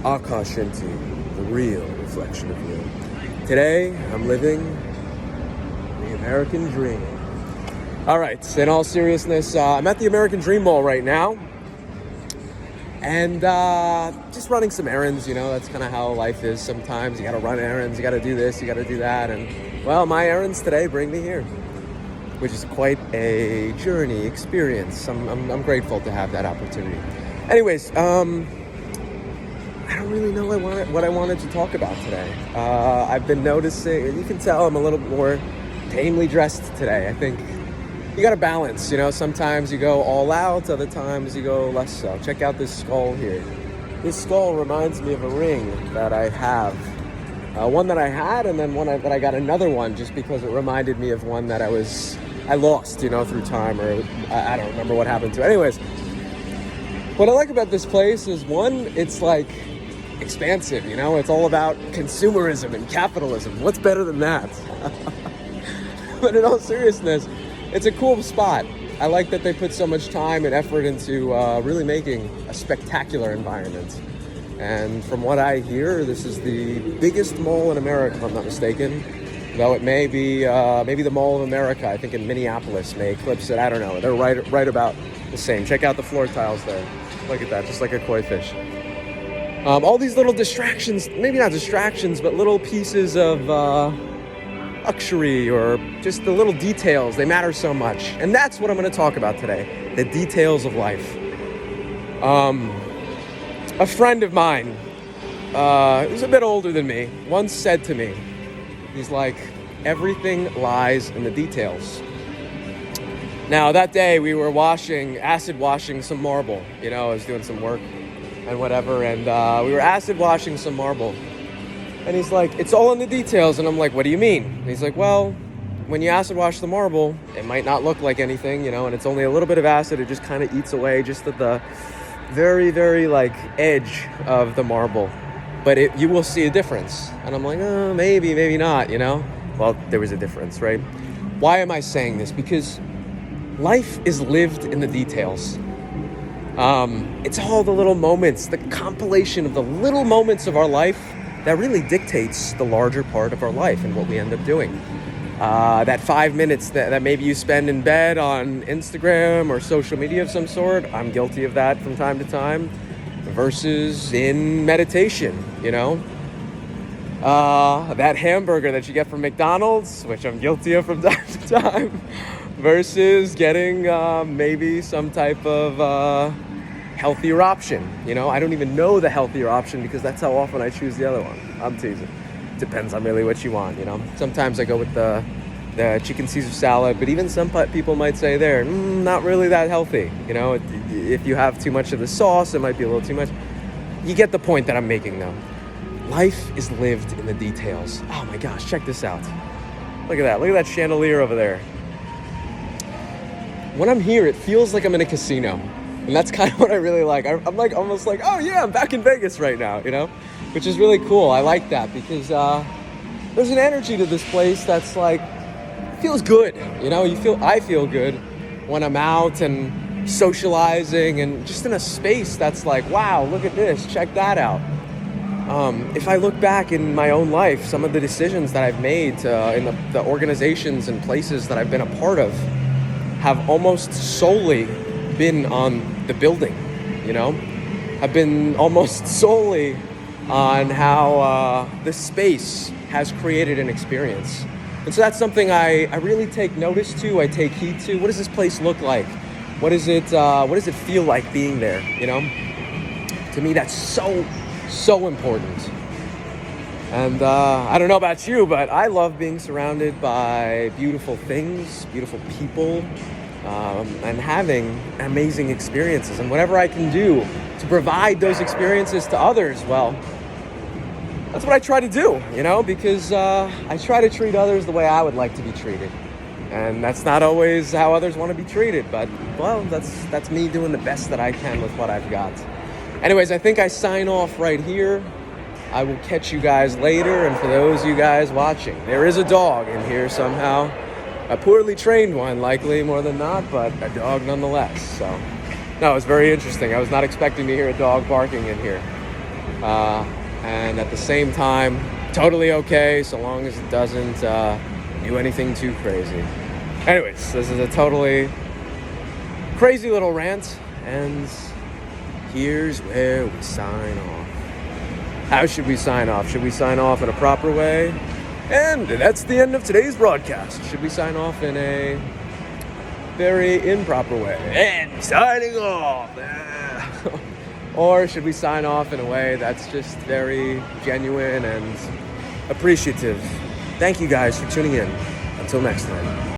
Akash Shinti, the real reflection of you. Today, I'm living the American dream. All right, in all seriousness, I'm at the American Dream Mall right now. And just running some errands, that's kind of how life is sometimes. You got to run errands, you got to do this, you got to do that. And, well, my errands today bring me here, which is quite a journey experience. I'm grateful to have that opportunity. Anyways, I don't really know what I wanted to talk about today. I've been noticing, you can tell I'm a little more tamely dressed today. I think you got to balance, sometimes you go all out, other times you go less so. Check out this skull here. This skull reminds me of a ring that I have. One that I had, and then that I got another one just because it reminded me of one that I lost, through time, or I don't remember what happened to it. Anyways, what I like about this place is, one, it's like expansive, it's all about consumerism and capitalism. What's better than that? But in all seriousness, it's a cool spot. I like that they put so much time and effort into really making a spectacular environment. And from what I hear, this is the biggest mall in America, if I'm not mistaken. Though it may be maybe the Mall of America, I think in Minneapolis, may eclipse it. I don't know. They're right about the same. Check out the floor tiles there. Look at that, just like a koi fish. All these little distractions, maybe not distractions, but little pieces of luxury, or just the little details, they matter so much. And that's what I'm going to talk about today, the details of life. A friend of mine, who's a bit older than me, once said to me, he's like, everything lies in the details. Now, that day we were acid washing some marble. I was doing some work and whatever, and we were acid washing some marble. And he's like, it's all in the details. And I'm like, what do you mean? And he's like, well, when you acid wash the marble, it might not look like anything, and it's only a little bit of acid. It just kind of eats away just at the very, very edge of the marble. But you will see a difference. And I'm like, oh, maybe not, Well, there was a difference, right? Why am I saying this? Because life is lived in the details. It's all the little moments, the compilation of the little moments of our life that really dictates the larger part of our life and what we end up doing. That 5 minutes that maybe you spend in bed on Instagram or social media of some sort, I'm guilty of that from time to time, versus in meditation, that hamburger that you get from McDonald's, which I'm guilty of from time to time, versus getting maybe some type of healthier option. I don't even know the healthier option because that's how often I choose the other one. I'm teasing. Depends on really what you want, Sometimes I go with the chicken Caesar salad, but even some people might say they're not really that healthy. If you have too much of the sauce, it might be a little too much. You get the point that I'm making, though. Life is lived in the details. Oh my gosh, check this out. Look at that. Look at that chandelier over there. When I'm here, it feels like I'm in a casino. And that's kind of what I really like. I'm like almost like, oh yeah, I'm back in Vegas right now, which is really cool. I like that because there's an energy to this place that's feels good. I feel good when I'm out and socializing and just in a space that's like, wow, look at this, check that out. If I look back in my own life, some of the decisions that I've made in the organizations and places that I've been a part of have almost solely been on the building, I've been almost solely on how this space has created an experience. And so that's something I really take notice to, I take heed to. What does this place look like? What does it feel like being there, To me, that's so important. And I don't know about you, but I love being surrounded by beautiful things, beautiful people, and having amazing experiences. And whatever I can do to provide those experiences to others, well, that's what I try to do, because I try to treat others the way I would like to be treated. And that's not always how others want to be treated, but, well, that's me doing the best that I can with what I've got. Anyways, I think I sign off right here. I will catch you guys later, and for those of you guys watching, there is a dog in here somehow. A poorly trained one, likely, more than not, but a dog nonetheless. So, no, it's very interesting. I was not expecting to hear a dog barking in here. And at the same time, totally okay so long as it doesn't do anything too crazy. Anyways, this is a totally crazy little rant, and here's where we sign off. How should we sign off? Should we sign off in a proper way? And that's the end of today's broadcast. Should we sign off in a very improper way? And signing off! Or should we sign off in a way that's just very genuine and appreciative? Thank you guys for tuning in. Until next time.